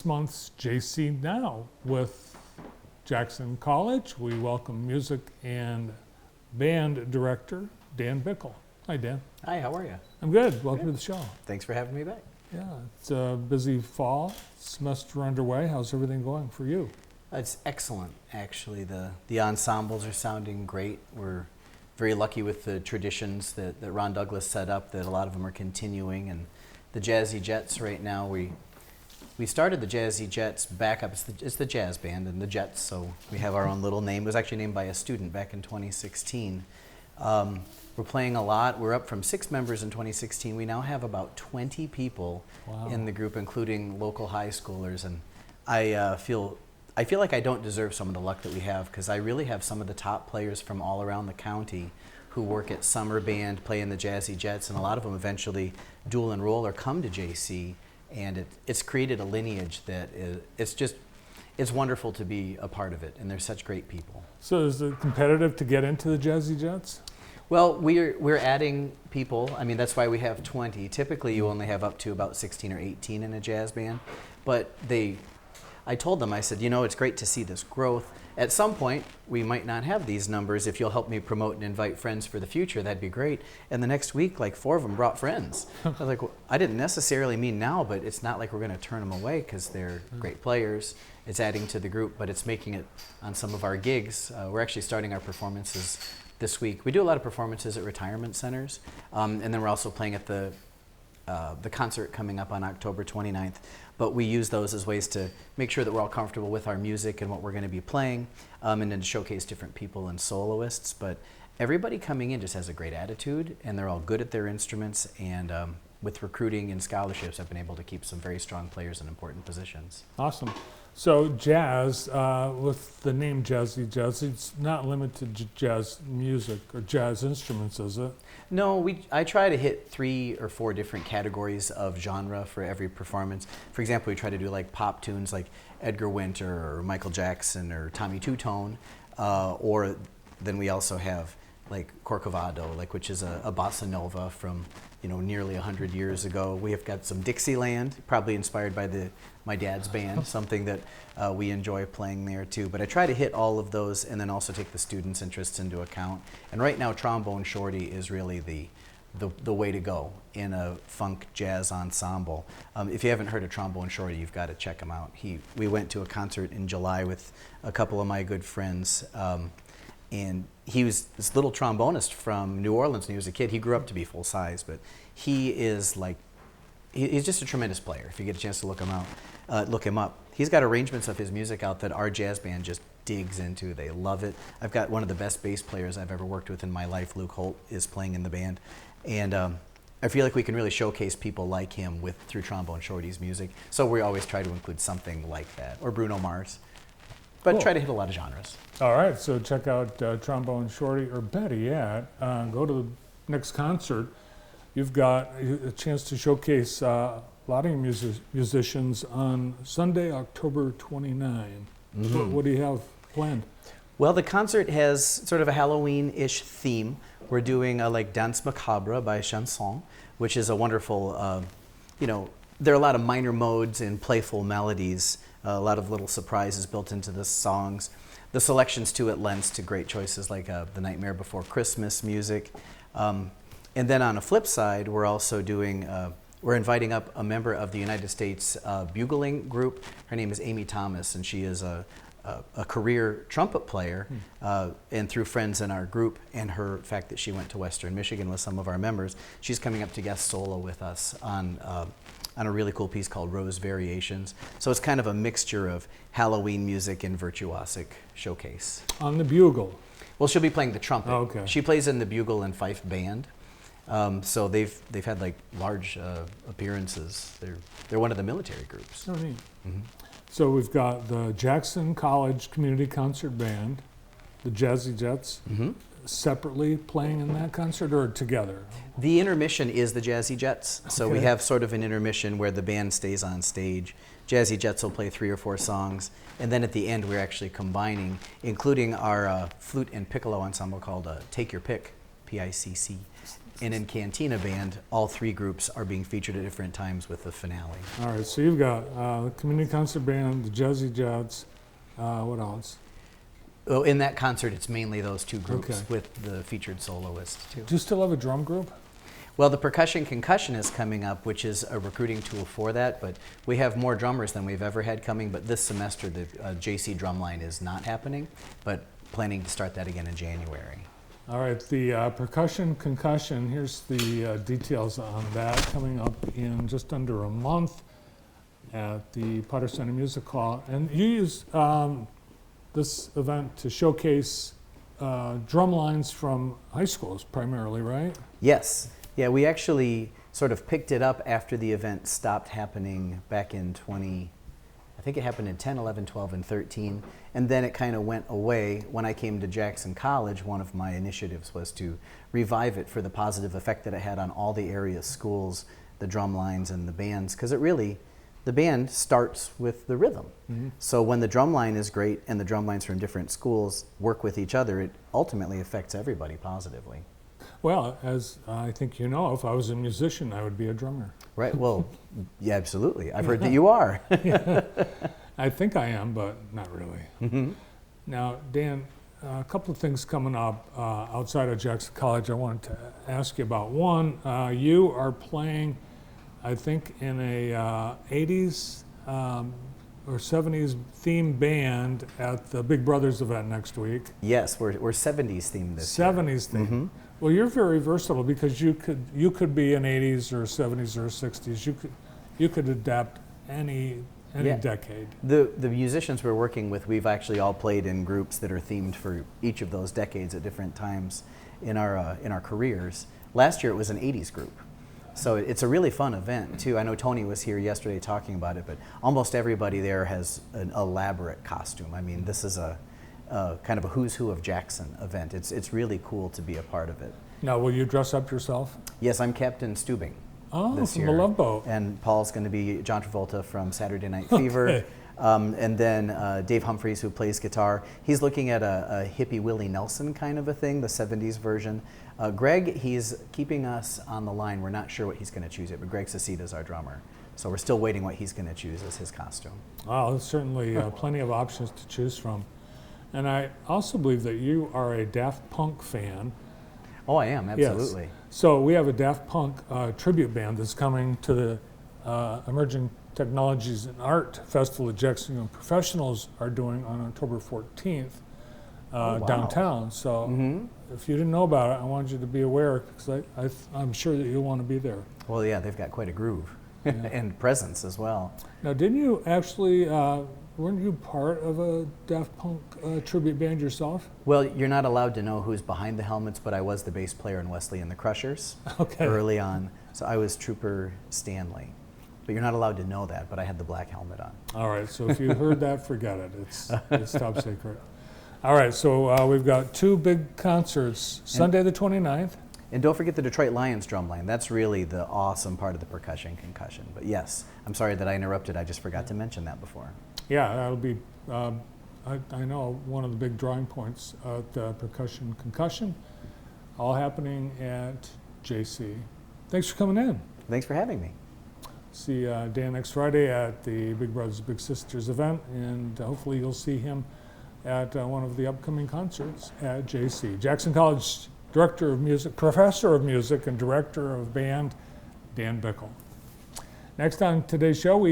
Month's JC Now with Jackson College. We welcome music and band director Dan Bickel. Hi, Dan. Hi, how are you? I'm good. Welcome to the show. Thanks for having me back. Yeah, it's a busy fall, semester underway. How's everything going for you? It's excellent, actually. The ensembles are sounding great. We're very lucky with the traditions that Ron Douglas set up, that a lot of them are continuing. And the Jazzy Jets right now, we started the Jazzy Jets back up. It's the jazz band and the Jets, so we have our own little name. It was actually named by a student back in 2016. We're playing a lot. We're up from 6 members in 2016. We now have about 20 people in the group, including local high schoolers. And I feel like I don't deserve some of the luck that we have, because I really have some of the top players from all around the county who work at summer band, play in the Jazzy Jets, and a lot of them eventually dual enroll or come to JC. And it's created a lineage that it's wonderful to be a part of it, and they're such great people. So is it competitive to get into the Jazzy Jets? Well, we're adding people. I mean, that's why we have 20. Typically, you only have up to about 16 or 18 in a jazz band. But I told them, I said, you know, it's great to see this growth. At some point, we might not have these numbers. If you'll help me promote and invite friends for the future, that'd be great. And the next week, like 4 of them brought friends. I was like, well, I didn't necessarily mean now, but it's not like we're going to turn them away, because they're great players. It's adding to the group, but it's making it on some of our gigs. We're actually starting our performances this week. We do a lot of performances at retirement centers, and then we're also playing at the concert coming up on October 29th. But we use those as ways to make sure that we're all comfortable with our music and what we're going to be playing, and then to showcase different people and soloists. But everybody coming in just has a great attitude, and they're all good at their instruments. And with recruiting and scholarships, I've been able to keep some very strong players in important positions. Awesome. So jazz, with the name Jazzy Jazz, it's not limited to jazz music or jazz instruments, is it? No, I try to hit 3 or 4 different categories of genre for every performance. For example, we try to do like pop tunes like Edgar Winter or Michael Jackson or Tommy Two-Tone, or then we also have like Corcovado, which is a bossa nova from nearly 100 years ago. We have got some Dixieland, probably inspired by my dad's band, something that we enjoy playing there too. But I try to hit all of those, and then also take the students' interests into account. And right now, Trombone Shorty is really the way to go in a funk jazz ensemble. If you haven't heard of Trombone Shorty, you've got to check him out. We went to a concert in July with a couple of my good friends. And he was this little trombonist from New Orleans when he was a kid. He grew up to be full size, but he is he's just a tremendous player. If you get a chance to look him up. He's got arrangements of his music out that our jazz band just digs into. They love it. I've got one of the best bass players I've ever worked with in my life. Luke Holt is playing in the band. And I feel like we can really showcase people like him through Trombone Shorty's music. So we always try to include something like that, or Bruno Mars. But Cool. Try to hit a lot of genres. All right, so check out Trombone Shorty, or better yet, go to the next concert. You've got a chance to showcase a lot of your musicians on Sunday, October 29. What do you have planned? Well, the concert has sort of a Halloween-ish theme. We're doing like Danse Macabre by Chanson, which is a wonderful, there are a lot of minor modes and playful melodies, a lot of little surprises built into the songs. The selections to it lends to great choices like The Nightmare Before Christmas music. And then on a flip side, we're also doing, we're inviting up a member of the United States bugling group. Her name is Amy Thomas, and she is a career trumpet player, and through friends in our group and her fact that she went to Western Michigan with some of our members, she's coming up to guest solo with us on a really cool piece called Rose Variations. So it's kind of a mixture of Halloween music and virtuosic showcase. On the bugle? Well, she'll be playing the trumpet. Oh, okay. She plays in the bugle and fife band. So they've had like large appearances. They're one of the military groups. Oh, neat. So we've got the Jackson College Community Concert Band, the Jazzy Jets, separately playing in that concert, or together? The intermission is the Jazzy Jets. So we have sort of an intermission where the band stays on stage. Jazzy Jets will play 3 or 4 songs, and then at the end we're actually combining, including our flute and piccolo ensemble called Take Your Pick, P-I-C-C. And in Cantina Band, all three groups are being featured at different times with the finale. All right, so you've got the Community Concert Band, the Jazzy Jets, what else? Well, in that concert, it's mainly those two groups Okay. with the featured soloist too. Do you still have a drum group? Well, the Percussion Concussion is coming up, which is a recruiting tool for that, but we have more drummers than we've ever had coming, but this semester the JC Drumline is not happening, but planning to start that again in January. All right, the Percussion Concussion, here's the details on that coming up in just under a month at the Potter Center Music Hall. And you use this event to showcase drum lines from high schools primarily, right? Yes. Yeah, we actually sort of picked it up after the event stopped happening back in I think it happened in 10, 11, 12, and 13. And then it kind of went away. When I came to Jackson College, one of my initiatives was to revive it for the positive effect that it had on all the area schools, the drum lines and the bands, because the band starts with the rhythm. Mm-hmm. So when the drum line is great and the drum lines from different schools work with each other, it ultimately affects everybody positively. Well, as I think you know, if I was a musician, I would be a drummer. Right, well, yeah, absolutely. I've heard that you are. I think I am, but not really. Mm-hmm. Now, Dan, a couple of things coming up outside of Jackson College I wanted to ask you about. One, you are playing, I think, in a 80s or 70s themed band at the Big Brothers event next week. Yes, we're 70s themed this year. 70s themed. Mm-hmm. Well, you're very versatile because you could be an 80s or 70s or 60s. You could adapt any Yeah. decade. The musicians we're working with, we've actually all played in groups that are themed for each of those decades at different times in our careers. Last year it was an 80s group. So it's a really fun event too. I know Tony was here yesterday talking about it, but almost everybody there has an elaborate costume. I mean, this is a kind of a who's who of Jackson event. It's really cool to be a part of it. Now, will you dress up yourself? Yes, I'm Captain Stubing. Oh, this from year. the Love Boat. And Paul's going to be John Travolta from Saturday Night Fever. Okay. And then Dave Humphreys, who plays guitar. He's looking at a hippie Willie Nelson kind of a thing, the 70s version. Greg, he's keeping us on the line. We're not sure what he's going to choose yet, but Greg Cecita's our drummer. So we're still waiting what he's going to choose as his costume. Wow, there's certainly plenty of options to choose from. And I also believe that you are a Daft Punk fan. Oh, I am, absolutely. Yes. So we have a Daft Punk tribute band that's coming to the Emerging Technologies and Art Festival that Jackson Young Professionals are doing on October 14th wow. downtown. So if you didn't know about it, I wanted you to be aware because I'm sure that you'll want to be there. Well, yeah, they've got quite a groove Yeah. and presence as well. Now, didn't you actually, weren't you part of a Daft Punk tribute band yourself? Well, you're not allowed to know who's behind the helmets, but I was the bass player in Wesley and the Crushers Okay. early on. So I was Trooper Stanley. But you're not allowed to know that, but I had the black helmet on. All right, so if you heard that, forget it. It's top secret. All right, so we've got two big concerts, Sunday the 29th. And don't forget the Detroit Lions drumline. That's really the awesome part of the Percussion Concussion. But yes, I'm sorry that I interrupted. I just forgot to mention that before. Yeah, that'll be, I know, one of the big drawing points at the Percussion Concussion, all happening at JC. Thanks for coming in. Thanks for having me. See Dan next Friday at the Big Brothers Big Sisters event, and hopefully you'll see him at one of the upcoming concerts at JC. Jackson College Director of Music, Professor of Music, and Director of Band, Dan Bickel. Next on today's show, we